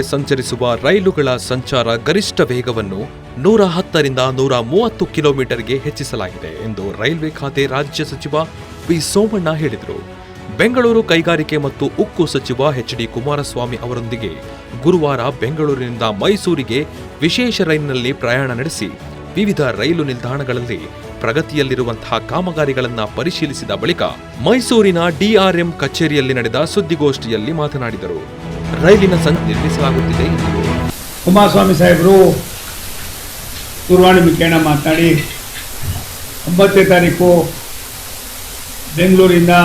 ಸಂಚರಿಸುವ ರೈಲುಗಳ ಸಂಚಾರ ಗರಿಷ್ಠ ವೇಗವನ್ನು 110ರಿಂದ 130 ಕಿಲೋಮೀಟರ್ಗೆ ಹೆಚ್ಚಿಸಲಾಗಿದೆ ಎಂದು ರೈಲ್ವೆ ಖಾತೆ ರಾಜ್ಯ ಸಚಿವ ವಿ ಸೋಮಣ್ಣ ಹೇಳಿದರು. ಬೆಂಗಳೂರು ಕೈಗಾರಿಕೆ ಮತ್ತು ಉಕ್ಕು ಸಚಿವ ಎಚ್.ಡಿ. ಕುಮಾರಸ್ವಾಮಿ ಅವರೊಂದಿಗೆ ಗುರುವಾರ ಬೆಂಗಳೂರಿನಿಂದ ಮೈಸೂರಿಗೆ ವಿಶೇಷ ರೈಲಿನಲ್ಲಿ ಪ್ರಯಾಣ ನಡೆಸಿ ವಿವಿಧ ರೈಲು ನಿಲ್ದಾಣಗಳಲ್ಲಿ ಪ್ರಗತಿಯಲ್ಲಿರುವಂತಹ ಕಾಮಗಾರಿಗಳನ್ನು ಪರಿಶೀಲಿಸಿದ ಬಳಿಕ ಮೈಸೂರಿನ ಡಿಆರ್ಎಂ ಕಚೇರಿಯಲ್ಲಿ ನಡೆದ ಸುದ್ದಿಗೋಷ್ಠಿಯಲ್ಲಿ ಮಾತನಾಡಿದರು. ರೈಲಿನ ನಿರ್ಮಿಸಲಾಗುತ್ತಿದೆ ಎಂದರು. ಕುಮಾರಸ್ವಾಮಿ ಸಾಹೇಬರು ದೂರವಾಣಿ ಮುಖೇನ ಮಾತನಾಡಿ 9ನೇ ತಾರೀಕು ಬೆಂಗಳೂರಿಂದ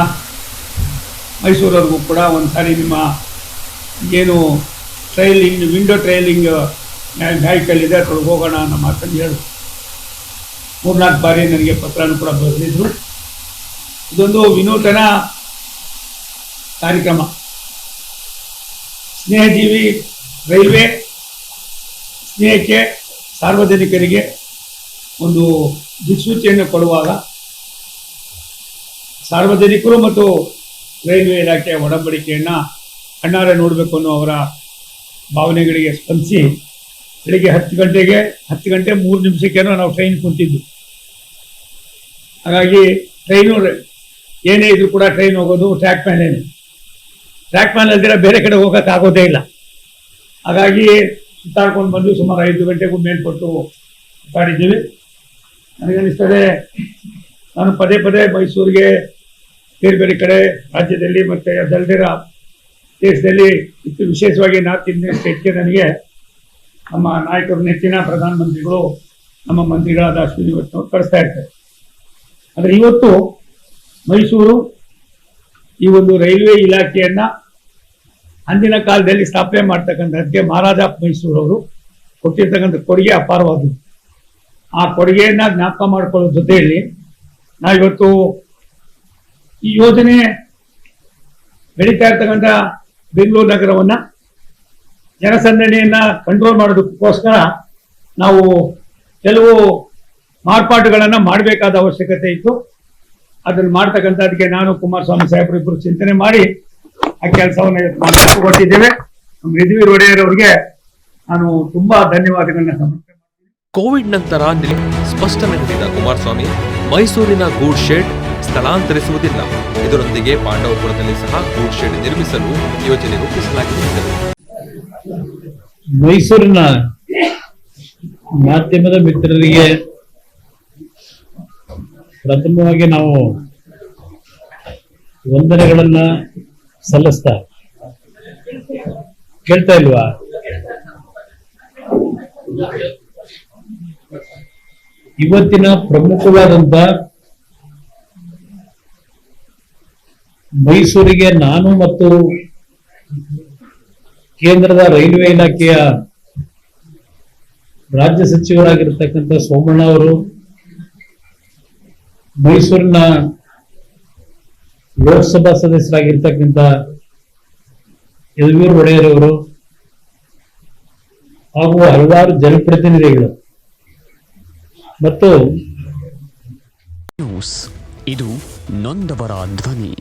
ಮೈಸೂರವರೆಗೂ ಕೂಡ ಒಂದು ಸಾರಿ ನಿಮ್ಮ ಏನು ಟ್ರೈಲಿಂಗ್ ವಿಂಡೋ ಟ್ರೈಲಿಂಗ್ ವೆಹಿಕಲ್ ಇದೆ ಅದ್ರೊಳಗೆ ಹೋಗೋಣ ಅನ್ನೋ ಮಾತನ್ನು ಹೇಳಿ 3-4 ಬಾರಿ ನನಗೆ ಪತ್ರನೂ ಕೂಡ ಬರೆದಿದ್ರು. ಇದೊಂದು ವಿನೂತನ ಕಾರ್ಯಕ್ರಮ. ಸ್ನೇಹಜೀವಿ ರೈಲ್ವೆ ಸ್ನೇಹಕ್ಕೆ ಸಾರ್ವಜನಿಕರಿಗೆ ಒಂದು ದಿಕ್ಸೂಚಿಯನ್ನು ಕೊಡುವಾಗ ಸಾರ್ವಜನಿಕರು ಮತ್ತು ರೈಲ್ವೆ ಇಲಾಖೆಯ ಒಡಂಬಡಿಕೆಯನ್ನು ಕಣ್ಣಾರೆ ನೋಡಬೇಕು ಅನ್ನೋ ಅವರ ಭಾವನೆಗಳಿಗೆ ಸ್ಪಂದಿಸಿ ಬೆಳಿಗ್ಗೆ 10 ಗಂಟೆ 3 ನಿಮಿಷಕ್ಕೇನೋ ನಾವು ಟ್ರೈನ್ ಕುಂತಿದ್ದು. ಹಾಗಾಗಿ ಟ್ರೈನು ಏನೇ ಇದ್ರೂ ಕೂಡ ಟ್ರೈನ್ ಹೋಗೋದು ಟ್ರ್ಯಾಕ್ ಮೇಲೇನೆ. ಟ್ರ್ಯಾಕ್ ಮೇಲೆ ಅಲ್ದಿರ ಬೇರೆ ಕಡೆ ಹೋಗೋಕ್ಕಾಗೋದೇ ಇಲ್ಲ. ಹಾಗಾಗಿ ಸುತ್ತಾಡ್ಕೊಂಡು ಬಂದು ಸುಮಾರು 5 ಗಂಟೆಗೂ ಮೇಲ್ಪಟ್ಟು ಸುತ್ತಾಡಿದ್ದೀವಿ. ನನಗನ್ನಿಸ್ತದೆ ನಾನು ಪದೇ ಮೈಸೂರಿಗೆ ಬೇರೆ ಕಡೆ ರಾಜ್ಯದಲ್ಲಿ ಮತ್ತು ಅದಲ್ದಿರ ದೇಶದಲ್ಲಿ ಇಷ್ಟು ವಿಶೇಷವಾಗಿ ನಾರ್ತ್ ಇಂಡಿಯನ್ ಸ್ಟೇಟ್ಗೆ ನನಗೆ ನಮ್ಮ ನಾಯಕರು ನೆಚ್ಚಿನ ಪ್ರಧಾನಮಂತ್ರಿಗಳು ನಮ್ಮ ಮಂತ್ರಿಗಳಾದ ಅಶ್ವಿನಿ ವೈಷ್ಣವ್ ಕಳಿಸ್ತಾ ಇರ್ತಾರೆ. ಆದರೆ ಇವತ್ತು ಮೈಸೂರು ಈ ಒಂದು ರೈಲ್ವೆ ಇಲಾಖೆಯನ್ನು ಅಂದಿನ ಕಾಲದಲ್ಲಿ ಸ್ಥಾಪನೆ ಮಾಡ್ತಕ್ಕಂಥದ್ದಕ್ಕೆ ಮಹಾರಾಜ ಮೈಸೂರವರು ಕೊಟ್ಟಿರ್ತಕ್ಕಂಥ ಕೊಡುಗೆ ಅಪಾರವಾದದ್ದು. ಆ ಕೊಡುಗೆಯನ್ನು ಜ್ಞಾಪಕ ಮಾಡಿಕೊಳ್ಳೋ ಜೊತೆಯಲ್ಲಿ ನಾವಿವತ್ತು ಈ ಯೋಜನೆ ಬೆಳೀತಾ ಇರ್ತಕ್ಕಂಥ ಬೆಂಗಳೂರು ನಗರವನ್ನು ಜನಸಂದಣಿಯನ್ನು ಕಂಟ್ರೋಲ್ ಮಾಡೋದಕ್ಕೋಸ್ಕರ ನಾವು ಕೆಲವು ಮಾರ್ಪಾಟುಗಳನ್ನು ಮಾಡಬೇಕಾದ ಅವಶ್ಯಕತೆ ಇತ್ತು. ಅದನ್ನು ಮಾಡ್ತಕ್ಕಂಥದಕ್ಕೆ ನಾನು ಕುಮಾರಸ್ವಾಮಿ ಸಾಹೇಬರು ಇಬ್ಬರು ಚಿಂತನೆ ಮಾಡಿ ಆ ಕೆಲಸವನ್ನು ಕೊಟ್ಟಿದ್ದೇವೆ. ನಮ್ಮ ಯದುವೀರ್ ಒಡೆಯರ್ ಅವರಿಗೆ ನಾನು ತುಂಬಾ ಧನ್ಯವಾದಗಳನ್ನ ಸಮರ್ಪಣೆ ಮಾಡ್ತೀನಿ. ಕೋವಿಡ್ ನಂತರ ಸ್ಪಷ್ಟನೆ ನೀಡಿದ ಕುಮಾರಸ್ವಾಮಿ ಮೈಸೂರಿನ ಗೂಡ್ ಶೆಡ್ ಸ್ಥಳಾಂತರಿಸುವುದಿಲ್ಲ. ಇದರೊಂದಿಗೆ ಪಾಂಡವಪುರದಲ್ಲಿ ಸಹ ಗೂಡ್ ಶೆಡ್ ನಿರ್ಮಿಸಲು ಯೋಜನೆ ರೂಪಿಸಲಾಗಿದೆ ಎಂದರು. ಮೈಸೂರಿನ ಮಾಧ್ಯಮದ ಮಿತ್ರರಿಗೆ ಪ್ರಥಮವಾಗಿ ನಾವು ವಂದನೆಗಳನ್ನ ಸಲ್ಲಿಸ್ತಾ ಕೇಳ್ತಾ ಇಲ್ವಾ? ಇವತ್ತಿನ ಪ್ರಮುಖವಾದಂತ ಮೈಸೂರಿಗೆ ನಾನು ಮತ್ತು ಕೇಂದ್ರದ ರೈಲ್ವೆ ಇಲಾಖೆಯ ರಾಜ್ಯ ಸಚಿವರಾಗಿರ್ತಕ್ಕಂಥ ಸೋಮಣ್ಣ ಅವರು, ಮೈಸೂರಿನ ಲೋಕಸಭಾ ಸದಸ್ಯರಾಗಿರ್ತಕ್ಕಂಥ ಯದುವೀರ್ ಒಡೆಯರ್ ಅವರು ಹಾಗೂ ಹಲವಾರು ಜನಪ್ರತಿನಿಧಿಗಳು ಮತ್ತು ಇದು ನೊಂದವರ ಧ್ವನಿ.